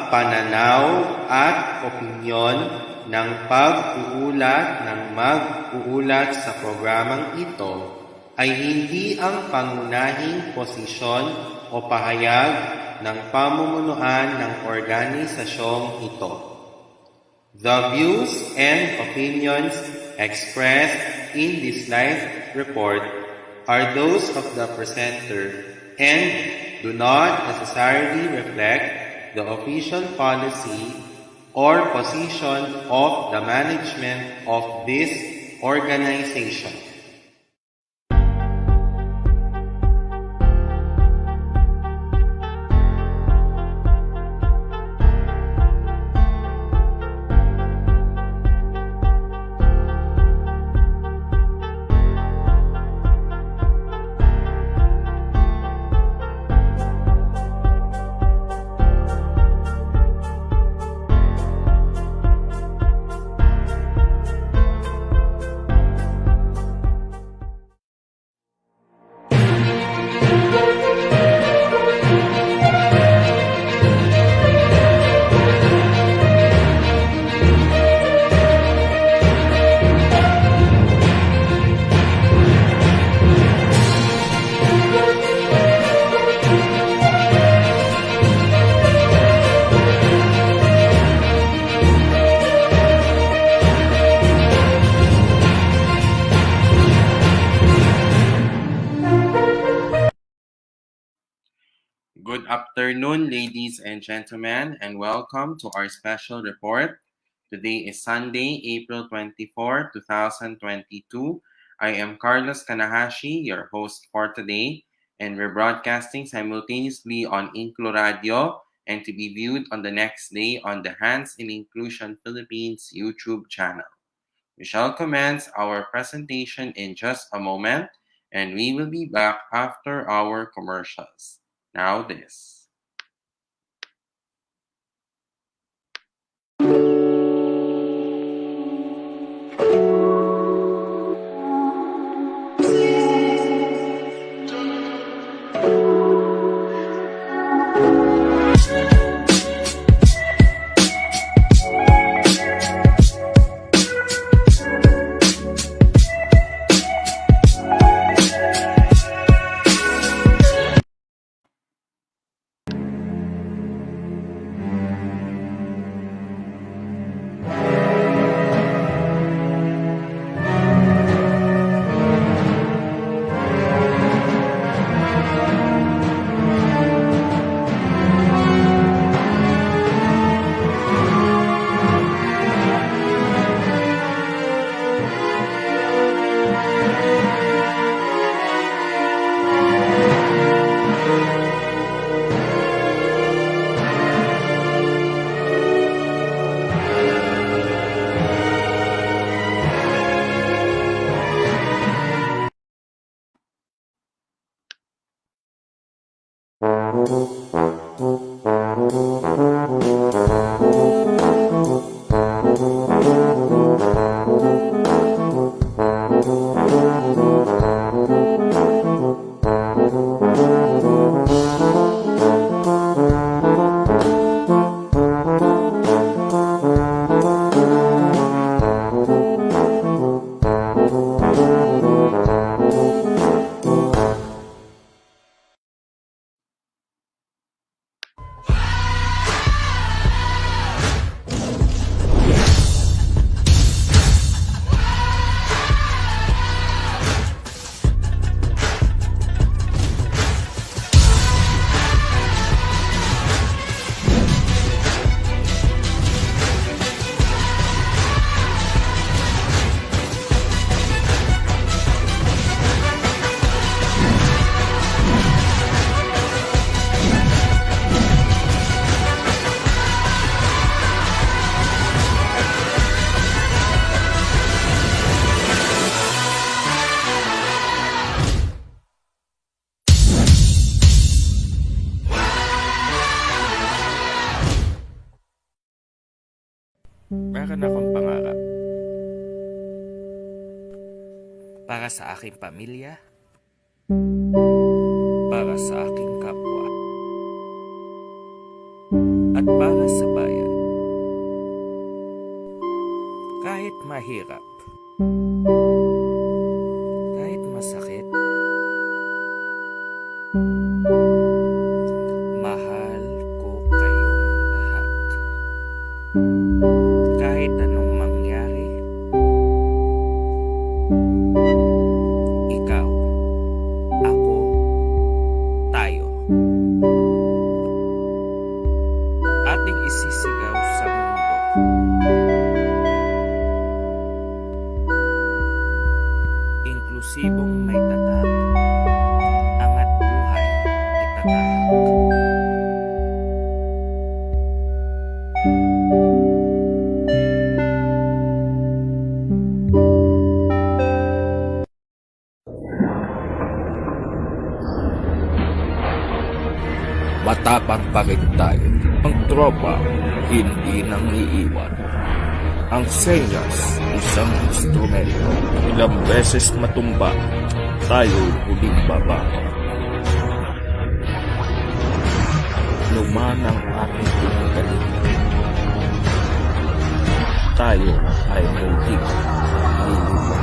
pananaw at opinyon ng pag-uulat ng mag-uulat sa programang ito ay hindi ang pangunahing posisyon o pahayag ng pamumunuan ng organisasyong ito. The views and opinions expressed in this live report are those of the presenter and do not necessarily reflect the official policy or position of the management of this organization. Good afternoon, ladies and gentlemen, and welcome to our special report. Today is Sunday, April 24, 2022. I am Carlos Kanahashi, your host for today, and we're broadcasting simultaneously on InkluRadio and to be viewed on the next day on the Hands in Inclusion Philippines YouTube channel. We shall commence our presentation in just a moment, and we will be back after our commercials. Now this. Meron akong pangarap para sa aking pamilya, para sa aking kapwa, at para sa mahirap, kahit masakit, mahal ko kayong lahat. Kahit anong mangyari, ikaw, ako, tayo. Ating isisigaw sa mundo. Inklusibong may tatak, angat buhay itatahak. Matapang pa rin tayo. Ang tropa, hindi nang iiwan. Ang senyas, isang instrumento. Ilang beses matumba, tayo huling baba. Luman ang ating pinagalingan. Tayo ay muling liliwan.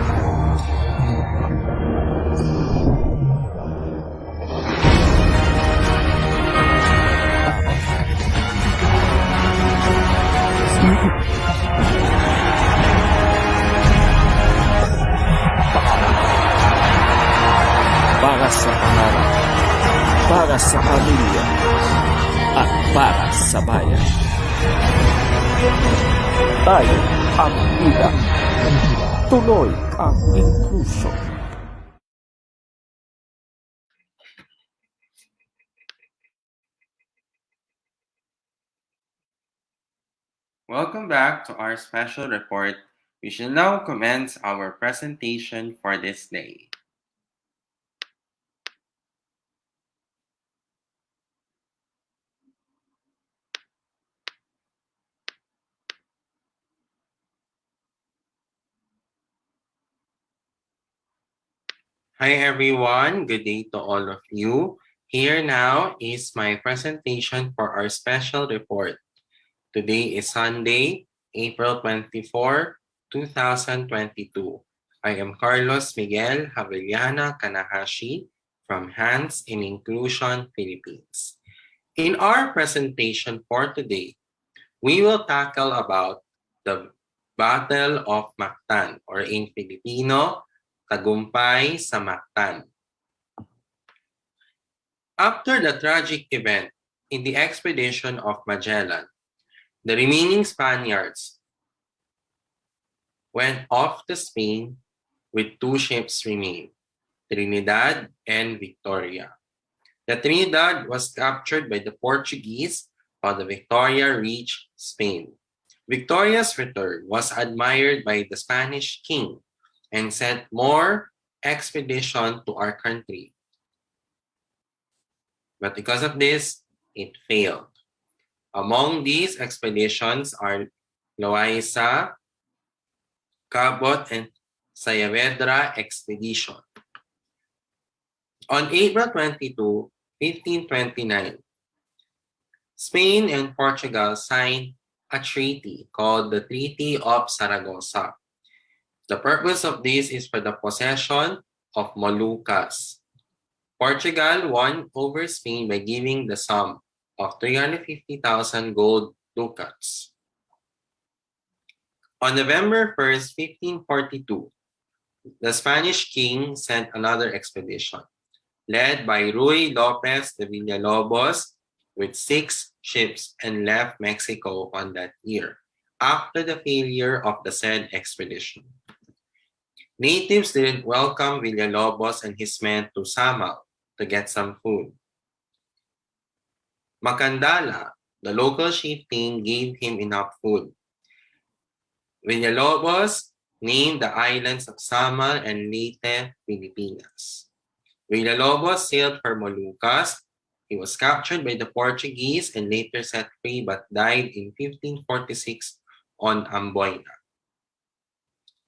Para sa pangarap, para sa pamilya, at para sa bayan. Tayo ang ida. Tuloy ang inclusion. Welcome back to our special report. We shall now commence our presentation for this day. Hi everyone, good day to all of you. Here now is my presentation for our special report. Today is Sunday, April 24, 2022. I am Carlos Miguel Kanahashi from Hands in Inclusion Philippines. In our presentation for today, we will tackle about the Battle of Mactan, or in Filipino, Tagumpay sa Mactan. After the tragic event in the expedition of Magellan, the remaining Spaniards went off to Spain with two ships remain, Trinidad and Victoria. The Trinidad was captured by the Portuguese while the Victoria reached Spain. Victoria's return was admired by the Spanish king and sent more expeditions to our country. But because of this, it failed. Among these expeditions are Loaiza, Cabot, and Saavedra expedition. On April 22, 1529, Spain and Portugal signed a treaty called the Treaty of Saragossa. The purpose of this is for the possession of Moluccas. Portugal won over Spain by giving the sum of 350,000 gold ducats. On November 1st, 1542, the Spanish king sent another expedition, led by Ruy Lopez de Villalobos with 6 ships, and left Mexico on that year, after the failure of the said expedition. Natives didn't welcome Villalobos and his men to Samal to get some food. Macandala, the local chieftain, gave him enough food. Villalobos named the islands of Samal and Leyte, Pilipinas. Villalobos sailed for Moluccas. He was captured by the Portuguese and later set free but died in 1546 on Amboyna.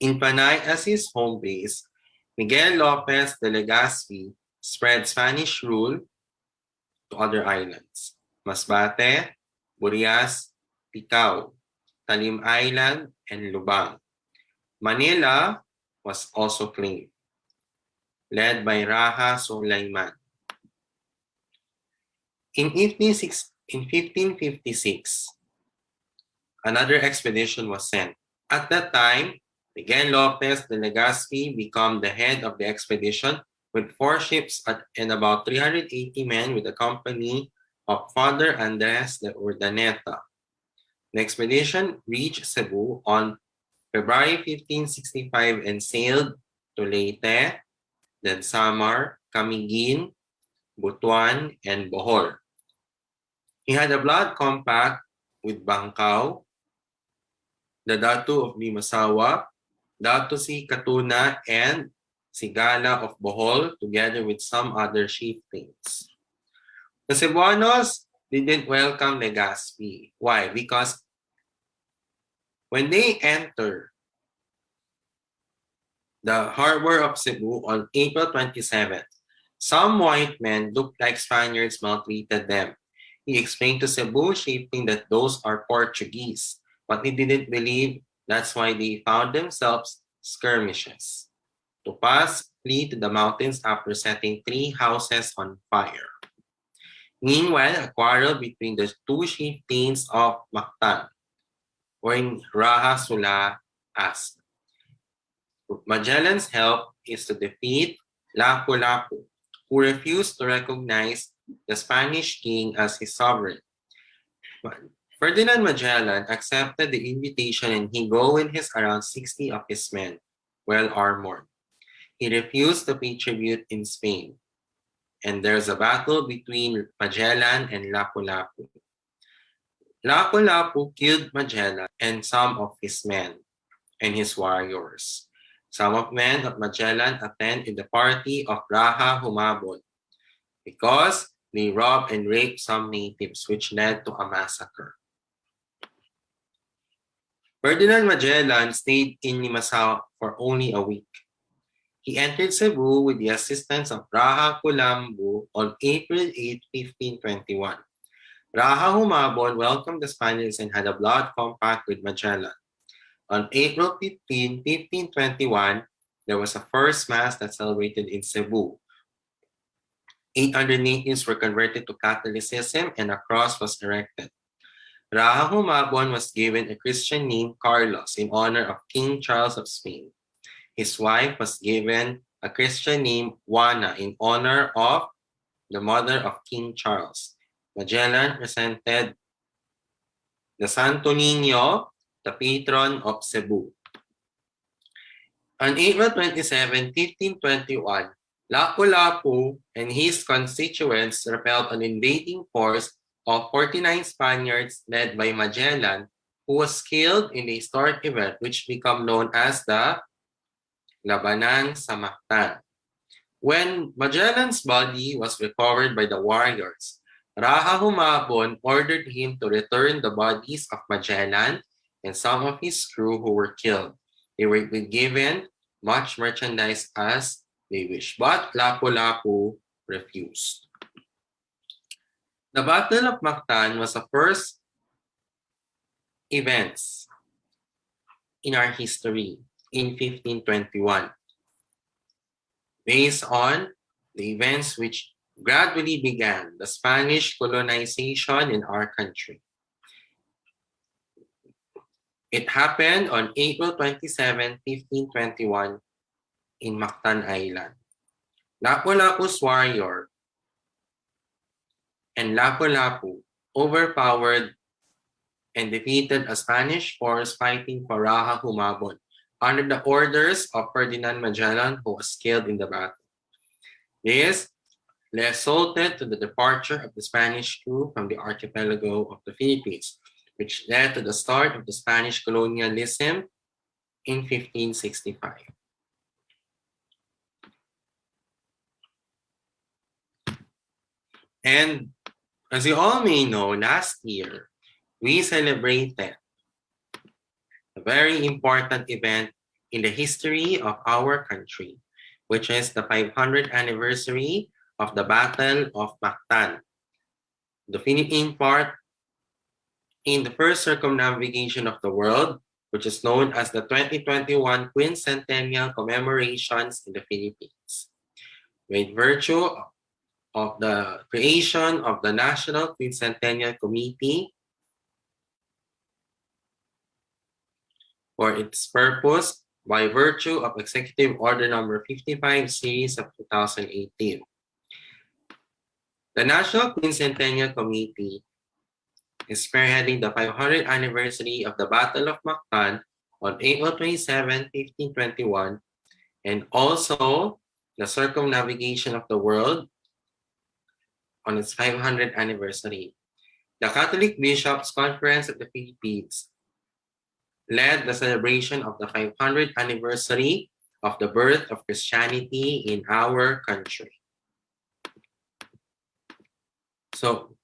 In Panay as his home base, Miguel Lopez de Legazpi spread Spanish rule to other islands: Masbate, Burias, Ticao, Talim Island, and Lubang. Manila was also claimed, led by Raha Sulaiman. In 1556, another expedition was sent. At that time, Miguel Lopez de Legazpi became the head of the expedition with 4 ships and about 380 men with the company of Father Andres de Urdaneta. The expedition reached Cebu on February 1565 and sailed to Leyte, then Samar, Camiguin, Butuan, and Bohol. He had a blood compact with Bangkao, the Datu of Limasawa, Datu si Katuna, and Sigala of Bohol, together with some other chieftains. The Cebuanos didn't welcome Legazpi. Why? Because when they entered the harbor of Cebu on April 27th, some white men looked like Spaniards maltreated them. He explained to Cebu chieftain that those are Portuguese, but he didn't believe. That's why they found themselves skirmishes. Tupas flee to the mountains after setting 3 houses on fire. Meanwhile, a quarrel between the 2 chieftains of Mactan, when Raha Sula asked. Magellan's help is to defeat Lapu-Lapu, who refused to recognize the Spanish king as his sovereign. Ferdinand Magellan accepted the invitation and he go with his around 60 of his men, well armored. He refused to pay tribute in Spain, and there's a battle between Magellan and Lapu-Lapu. Lapu-Lapu killed Magellan and some of his men and his warriors. Some of men of Magellan attend in the party of Raha Humabon because they robbed and raped some natives, which led to a massacre. Ferdinand Magellan stayed in Limasaw for only a week. He entered Cebu with the assistance of Raha Kulambu on April 8, 1521. Raha Humabon welcomed the Spaniards and had a blood compact with Magellan. On April 15, 1521, there was a first mass that celebrated in Cebu. 800 natives were converted to Catholicism and a cross was erected. Raha Humabon was given a Christian name Carlos in honor of King Charles of Spain. His wife was given a Christian name Juana in honor of the mother of King Charles. Magellan presented the Santo Niño, the patron of Cebu. On April 27, 1521, Lapu-Lapu and his constituents repelled an invading force of 49 Spaniards led by Magellan, who was killed in a historic event which became known as the Labanan sa Mactan. When Magellan's body was recovered by the warriors, Raha Humabon ordered him to return the bodies of Magellan and some of his crew who were killed. They were given much merchandise as they wished, but Lapu-Lapu refused. The Battle of Mactan was the first events in our history in 1521, based on the events which gradually began the Spanish colonization in our country. It happened on April 27, 1521 in Mactan Island. Lapu-Lapu's warrior and Lapu-Lapu overpowered and defeated a Spanish force fighting for Raha Humabon under the orders of Ferdinand Magellan, who was killed in the battle. This resulted to the departure of the Spanish crew from the archipelago of the Philippines, which led to the start of the Spanish colonialism in 1565. And as you all may know, last year, we celebrated a very important event in the history of our country, which is the 500th anniversary of the Battle of Mactan, the Philippine part in the first circumnavigation of the world which is known as the 2021 Quincentennial Commemorations in the Philippines. With virtue of the creation of the National Quincentennial Committee for its purpose by virtue of Executive Order Number 55 Series of 2018. The National Quincentennial Committee is spearheading the 500th anniversary of the Battle of Mactan on April 27, 1521, and also the circumnavigation of the world on its 500th anniversary. The Catholic Bishops' Conference of the Philippines led the celebration of the 500th anniversary of the birth of Christianity in our country. So,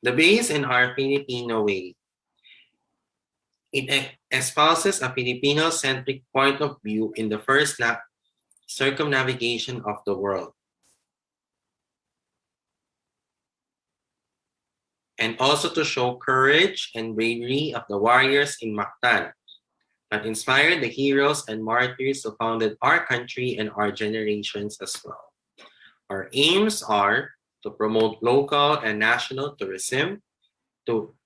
the base in our Filipino way, it espouses a Filipino-centric point of view in the first circumnavigation of the world, and also to show courage and bravery of the warriors in Mactan that inspired the heroes and martyrs who founded our country and our generations as well. Our aims are to promote local and national tourism, to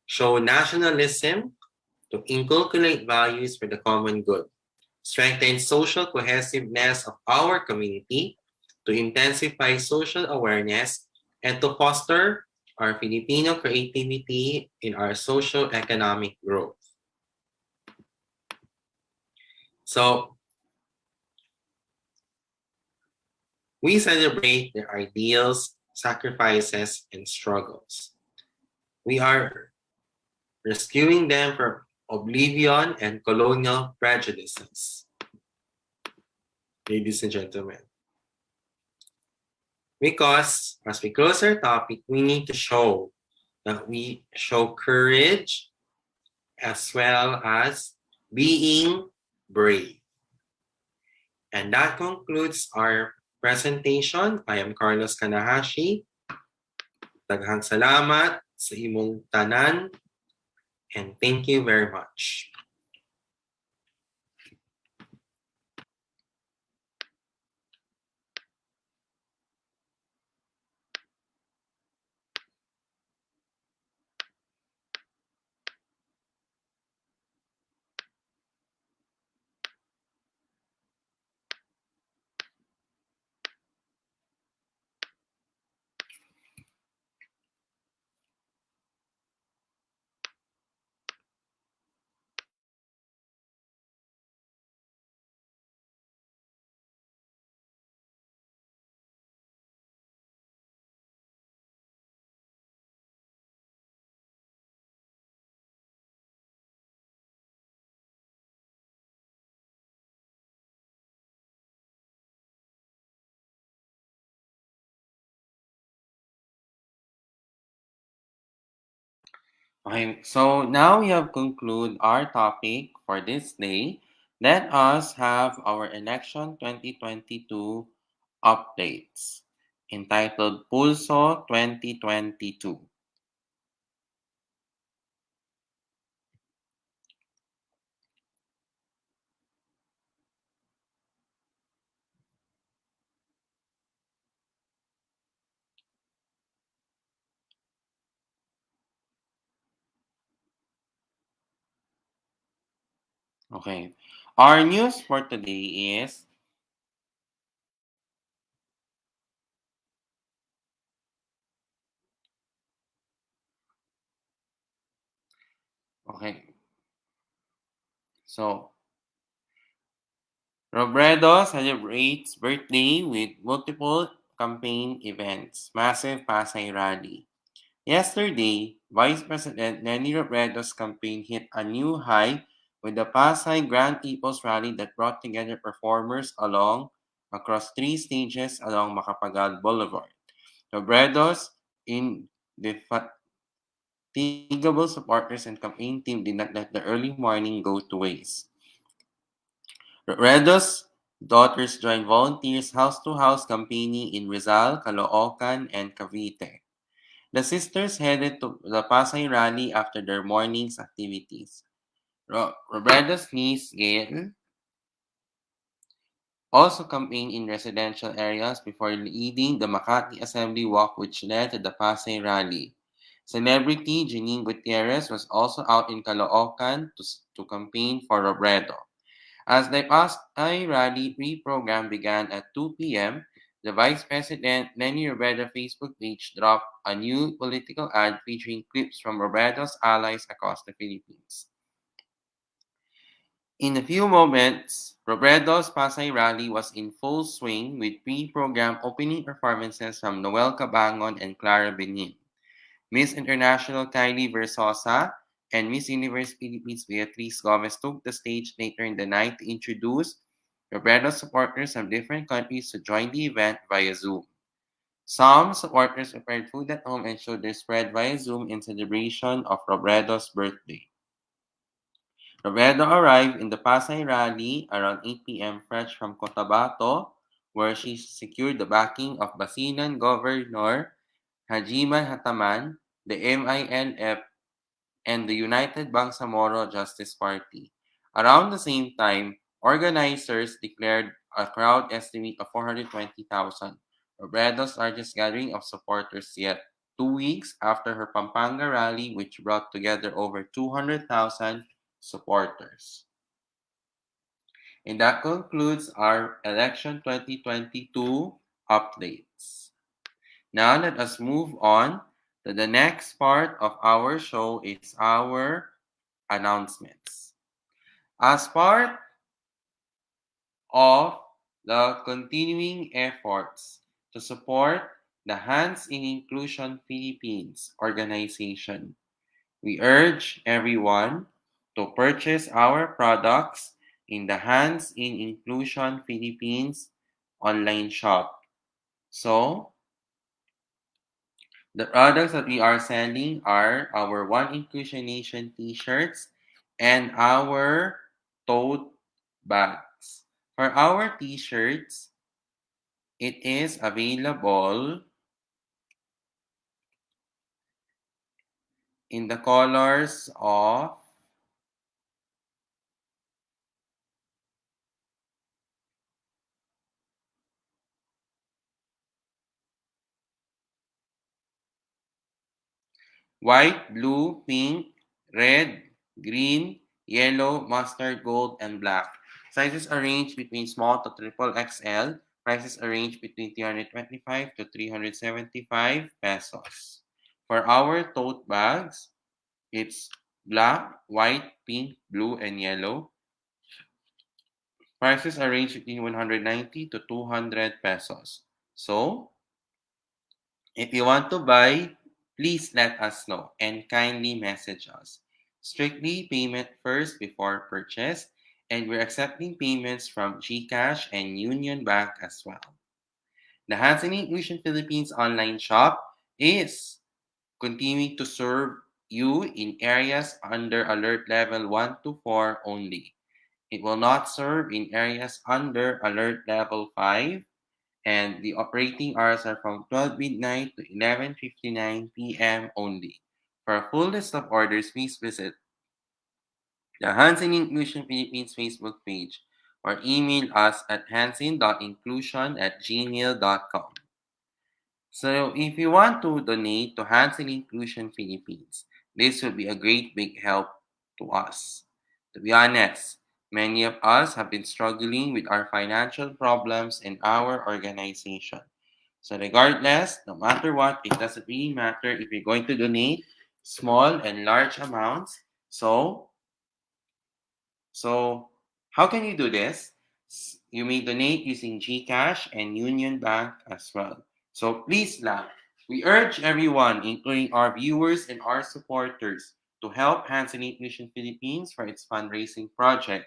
show nationalism, to inculcate values for the common good, strengthen social cohesiveness of our community, to intensify social awareness, and to foster our Filipino creativity in our socio-economic growth. So, we celebrate their ideals, sacrifices, and struggles. We are rescuing them from oblivion and colonial prejudices. Ladies and gentlemen. Because as we close our topic, we need to show that we show courage as well as being brave. And that concludes our presentation. I am Carlos Kanahashi. Daghang salamat sa imong tanan, and thank you very much. Okay, so now we have concluded our topic for this day. Let us have our election 2022 updates entitled Pulso 2022. Okay, our news for today is okay. So Robredo celebrates birthday with multiple campaign events, massive Pasay rally. Yesterday, Vice President Lenny Robredo's campaign hit a new high with the Pasay Grand People's Rally that brought together performers across three stages along Macapagal Boulevard. Robredo's indefatigable supporters and campaign team did not let the early morning go to waste. Robredo's daughters joined volunteers house-to-house campaigning in Rizal, Caloocan, and Cavite. The sisters headed to the Pasay rally after their morning's activities. Robredo's niece, Gail, also campaigned in residential areas before leading the Makati Assembly Walk, which led to the Pasay rally. Celebrity Janine Gutierrez was also out in Caloocan to campaign for Robredo. As the Pasay rally pre-program began at 2 p.m., the Vice President Lenny Robredo Facebook page dropped a new political ad featuring clips from Robredo's allies across the Philippines. In a few moments, Robredo's Pasay rally was in full swing with pre-programmed opening performances from Noel Cabangon and Clara Benin. Miss International Kylie Versosa and Miss Universe Philippines Beatriz Gomez took the stage later in the night to introduce Robredo supporters from different countries to join the event via Zoom. Some supporters prepared food at home and showed their spread via Zoom in celebration of Robredo's birthday. Robredo arrived in the Pasay rally around 8 p.m. fresh from Cotabato, where she secured the backing of Basilan Governor Hajiman Hataman, the MINF, and the United Bangsamoro Justice Party. Around the same time, organizers declared a crowd estimate of 420,000, Robredo's largest gathering of supporters yet, 2 weeks after her Pampanga rally, which brought together over 200,000 supporters. And that concludes our election 2022 updates. Now let us move on to the next part of our show is our announcements. As part of the continuing efforts to support the Hands in Inclusion Philippines organization, we urge everyone to purchase our products in the Hands in Inclusion Philippines online shop. So, the products that we are selling are our One Inclusion Nation t-shirts and our tote bags. For our t-shirts, it is available in the colors of white, blue, pink, red, green, yellow, mustard, gold, and black. Sizes are ranged between small to triple XL. Prices are ranged between 325 to 375 pesos. For our tote bags, it's black, white, pink, blue, and yellow. Prices are ranged between 190 to 200 pesos. So, if you want to buy, please let us know and kindly message us. Strictly payment first before purchase, and we're accepting payments from GCash and Union Bank as well. The Hands in Inclusion Philippines online shop is continuing to serve you in areas under alert level 1 to 4 only. It will not serve in areas under alert level 5, and the operating hours are from 12 midnight to 11:59 p.m. only. For a full list of orders, please visit the Hansen Inclusion Philippines Facebook page or email us at hansen.inclusion@gmail.com. So if you want to donate to Hansen Inclusion Philippines, this will be a great big help to us. To be honest, many of us have been struggling with our financial problems in our organization. So regardless, no matter what, it doesn't really matter if you're going to donate small and large amounts. So how can you do this? You may donate using GCash and Union Bank as well. So please lang, we urge everyone, including our viewers and our supporters, to help Hands in Inclusion Philippines for its fundraising project.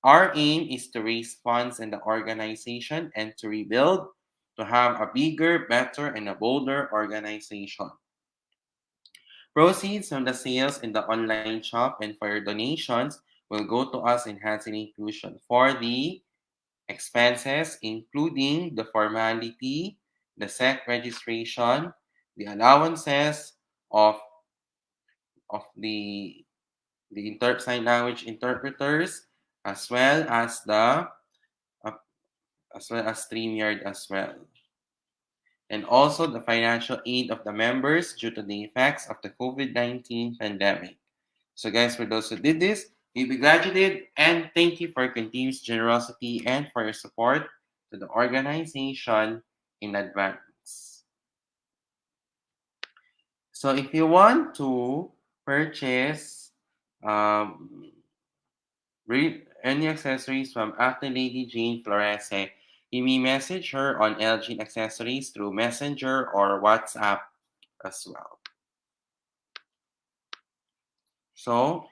Our aim is to raise funds in the organization and to rebuild, to have a bigger, better, and a bolder organization. Proceeds from the sales in the online shop and for your donations will go to us in Hands in Inclusion for the expenses, including the formality, the SEC registration, the allowances of the sign language interpreters, as well as uh, StreamYard as well, and also the financial aid of the members due to the effects of the COVID-19 pandemic. So guys, for those who did this, we be graduated, and thank you for your continuous generosity and for your support to the organization in advance. So if you want to purchase um, any accessories from Acne Lady Jane Florese, you may message her on LG Accessories through Messenger or WhatsApp as well. So,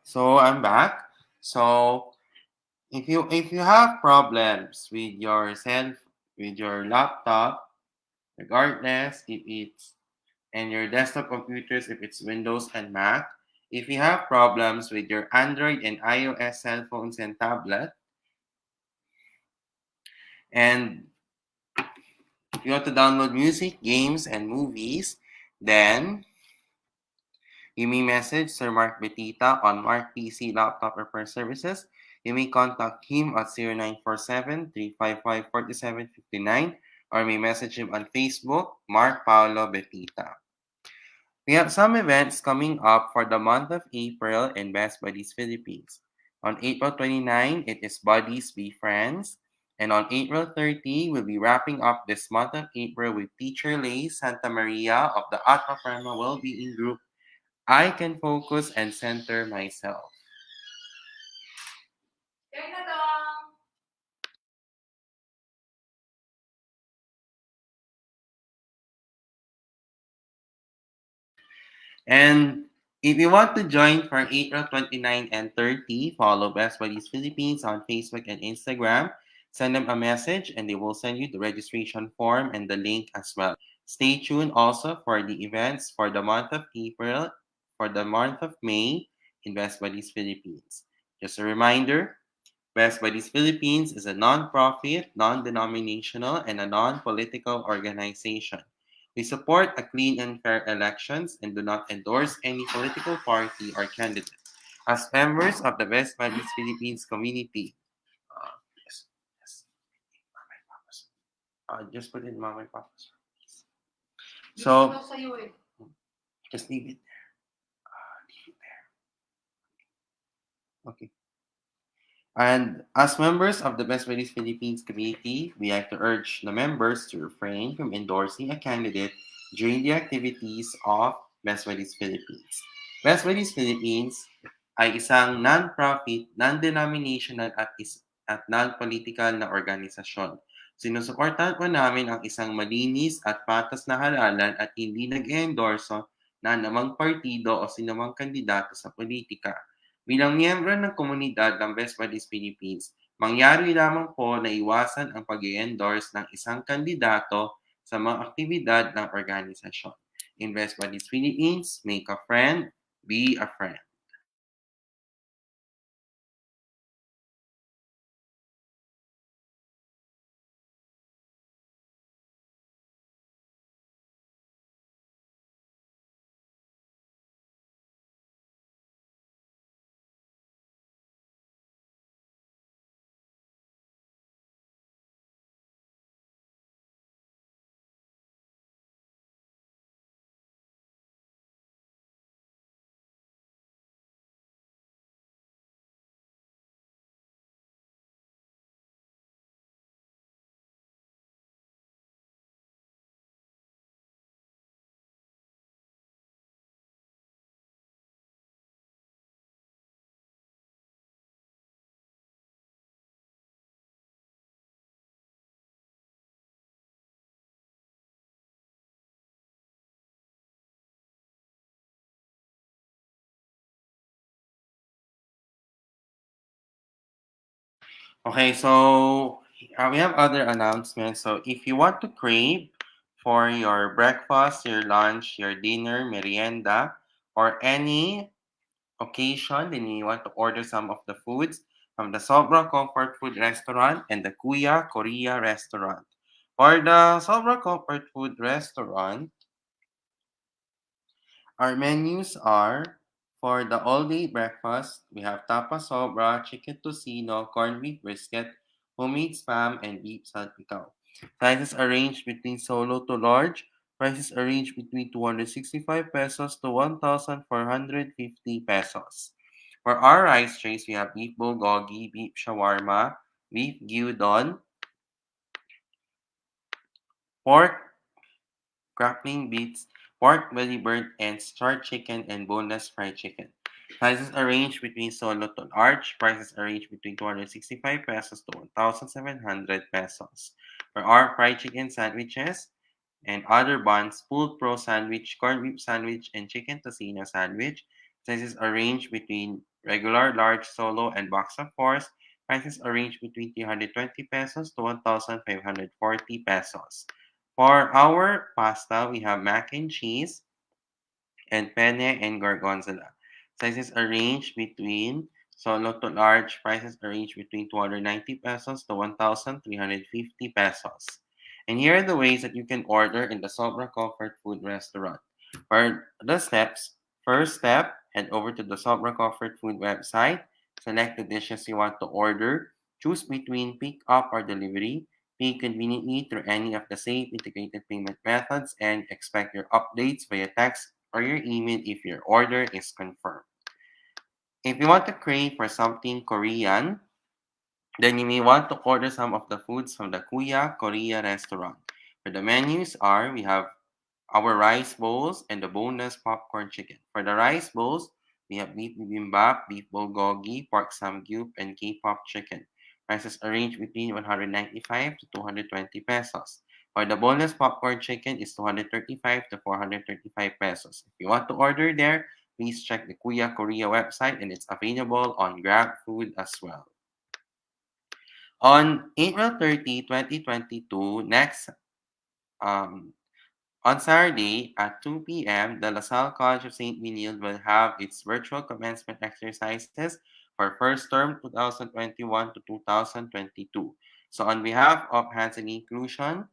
so I'm back. So if you have problems with with your laptop, regardless if it's and your desktop computers, if it's Windows and Mac, if you have problems with your Android and iOS cell phones and tablet, and if you want to download music, games, and movies, then you may message Sir Mark Betita on Mark PC Laptop Repair Services. You may contact him at 0947-355-4759 or may message him on Facebook, Mark Paolo Betita. We have some events coming up for the month of April in Best Buddies Philippines. On April 29, it is Buddies Be Friends. And on April 30, we'll be wrapping up this month of April with Teacher Lay Santa Maria of the Atma Prima Wellbeing Group. I can focus and center myself. And if you want to join for April 29 and 30, follow Best Buddies Philippines on Facebook and Instagram. Send them a message and they will send you the registration form and the link as well. Stay tuned also for the events for the month of April, for the month of May in Best Buddies Philippines. Just a reminder, Best Buddies Philippines is a non-profit, non-denominational, and a non-political organization. We support a clean and fair elections and do not endorse any political party or candidate. As members of the Best Buddies Philippines community, yes, yes, Mama and Papa's. Just put in Mama and Papa's. So, just leave it there. Leave it there. Okay. And as members of the Best Buddies Philippines community, we like to urge the members to refrain from endorsing a candidate during the activities of Best Buddies Philippines. Best Buddies Philippines ay isang non-profit, non-denominational at non-political na organisasyon. Sinusuportahan po namin ang isang malinis at patas na halalan at hindi nag-endorso na anumang partido o sinumang kandidato sa politika. Bilang miyembro ng komunidad ng Best Buddies Philippines, mangyari lamang po na iwasan ang pag-endorse ng isang kandidato sa mga aktibidad ng organisasyon. Invest by these Philippines. Make a friend. Be a friend. Okay, so we have other announcements. So if you want to crave for your breakfast, your lunch, your dinner, merienda, or any occasion, then you want to order some of the foods from the Sobra Comfort Food Restaurant and the Kuya Korea Restaurant. For the Sobra Comfort Food Restaurant, our menus are for the all-day breakfast, we have tapa sobra, chicken tocino, corned beef brisket, homemade spam, and beef salpicao. Sizes arranged between solo to large. Prices arranged between 265 pesos to 1,450 pesos. For our rice trays, we have beef bulgogi, beef shawarma, beef gyudon, pork crackling beets, pork belly burnt, and starch chicken and boneless fried chicken. Sizes arranged between solo to large. Prices arranged between 265 pesos to 1,700 pesos. For our fried chicken sandwiches and other buns, pulled pro sandwich, corned beef sandwich, and chicken tocino sandwich. Sizes arranged between regular, large, solo, and box of fours. Prices arranged between 320 pesos to 1,540 pesos. For our pasta, we have mac and cheese and penne and gorgonzola. Sizes arranged between solo to large. Prices arranged between 290 pesos to 1,350 pesos. And here are the ways that you can order in the Sobra Comfort Food Restaurant. For the steps, first step, head over to the Sobra Comfort Food website, select the dishes you want to order, choose between pick up or delivery, pay conveniently through any of the safe integrated payment methods, and expect your updates via text or your email if your order is confirmed. If you want to crave for something Korean, then you may want to order some of the foods from the Kuya Korea restaurant. For the menus are, we have our rice bowls and the boneless popcorn chicken. For the rice bowls, we have beef bibimbap, beef bulgogi, pork samgyup, and K-pop chicken. Prices arranged between 195 to 220 pesos. For the boneless popcorn chicken is 235 to 435 pesos. If you want to order there, please check the Kuya Korea website and it's available on Grab Food as well. On April 30, 2022, um, on Saturday at 2 p.m., the LaSalle College of St. Benilde will have its virtual commencement exercises for first term 2021 to 2022. So on behalf of Hands and Inclusion,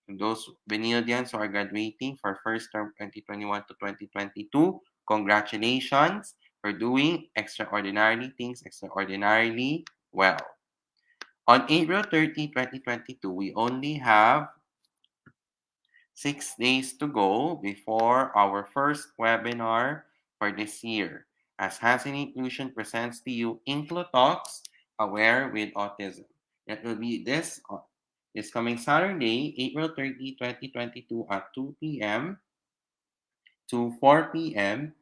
those Benildians who are graduating for first term 2021 to 2022, congratulations for doing extraordinary things extraordinarily well. On April 30, 2022, we only have 6 days to go before our first webinar for this year. As Hands in Inclusion presents to you Inclu Talks, Aware with Autism. That will be this coming Saturday, April 30, 2022 at 2 p.m. to 4 p.m.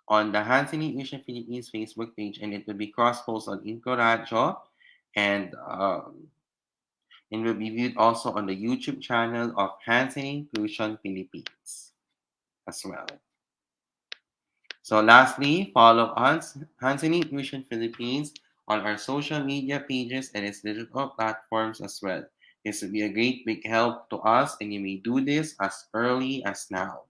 on the Hands in Inclusion Philippines Facebook page, and it will be cross-posted on InkluRadyo and will be viewed also on the YouTube channel of Hands in Inclusion Philippines as well. So lastly, follow Hands in Inclusion Philippines on our social media pages and its digital platforms as well. This would be a great big help to us, and you may do this as early as now.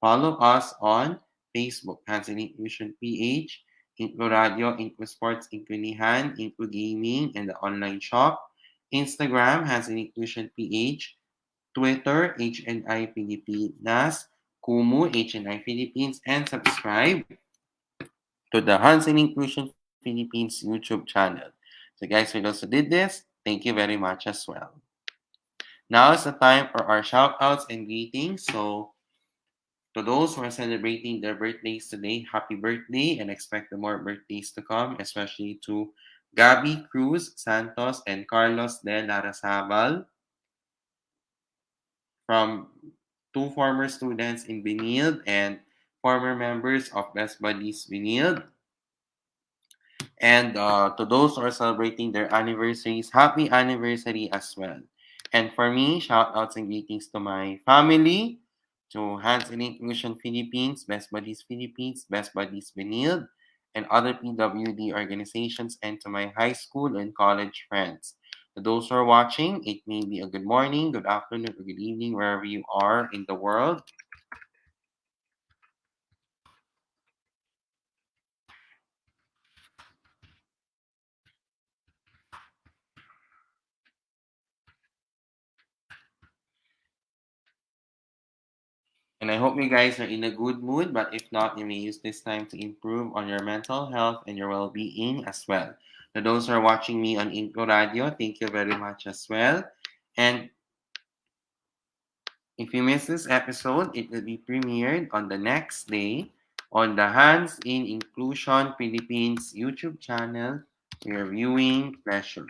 Follow us on Facebook, Hands and Inclusion PH, InkluRadyo, InkluSports, InkluNihan, InkluGaming, and the online shop. Instagram, Hands and Inclusion PH. Twitter, HNI Pilipinas. Kumu, HNI Philippines. And subscribe to the Hands and Inclusion Philippines YouTube channel. So guys, for those who did this, thank you very much as well. Now is the time for our shout outs and greetings. So to those who are celebrating their birthdays today, happy birthday and expect more birthdays to come, especially to Gabby Cruz Santos and Carlos de Larrazabal from two former students in Benilde and former members of Best Buddies Benilde. And to those who are celebrating their anniversaries, happy anniversary as well. And for me, shout outs and greetings to my family, to Hands in Inclusion Philippines, Best Buddies Philippines, Best Buddies Benilde, and other PWD organizations, and to my high school and college friends. To those who are watching, it may be a good morning, good afternoon, or good evening, wherever you are in the world. And I hope you guys are in a good mood, but if not, you may use this time to improve on your mental health and your well being as well. To those who are watching me on InkluRadyo, thank you very much as well. And if you missed this episode, it will be premiered on the next day on the Hands in Inclusion Philippines YouTube channel for your viewing pleasure.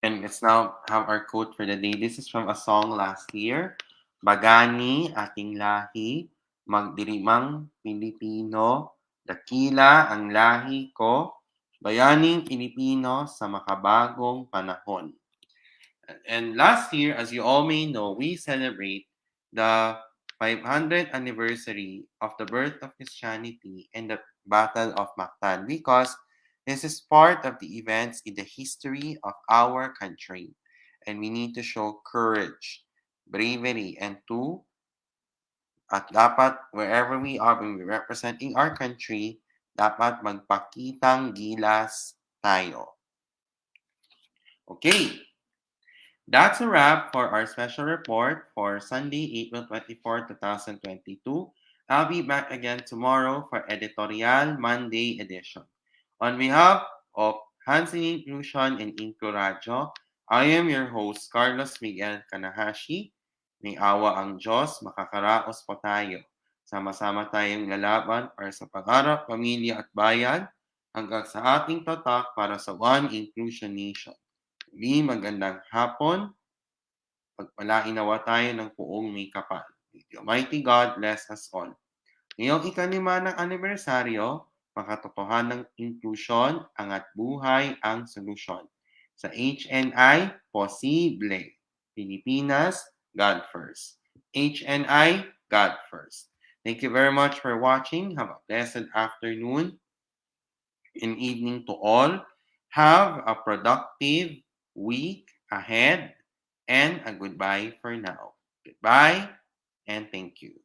And let's now have our quote for the day. This is from a song last year. Bagani ating lahi, magdirimang Pilipino, dakila ang lahi ko, bayaning Pilipino sa makabagong panahon. And last year, as you all may know, we celebrate the 500th anniversary of the birth of Christianity and the Battle of Mactan because this is part of the events in the history of our country. And we need to show courage, bravery, and at dapat wherever we are when we're representing our country, dapat magpakitang gilas tayo. Okay. That's a wrap for our special report for Sunday, April 24, 2022. I'll be back again tomorrow for Editorial Monday edition. On behalf of Hands in Inclusion and InkluRadyo, I am your host, Carlos Miguel Kanahashi. May awa ang Diyos, makakaraos po tayo. Sama-sama tayong lalaban para sa pangarap, pamilya at bayan hanggang sa ating tatak para sa One Inclusion Nation. Muli magandang hapon. Pagpalain nawa tayo ng puong may kapal. May the Almighty God bless us all. Ngayong ika-5 ng anibersaryo, makatotohanan ng inklusyon, angat buhay ang solusyon. Sa HNI, posible. Pilipinas, God first. HNI, God first. Thank you very much for watching. Have a blessed afternoon and evening to all. Have a productive week ahead and a goodbye for now. Goodbye and thank you.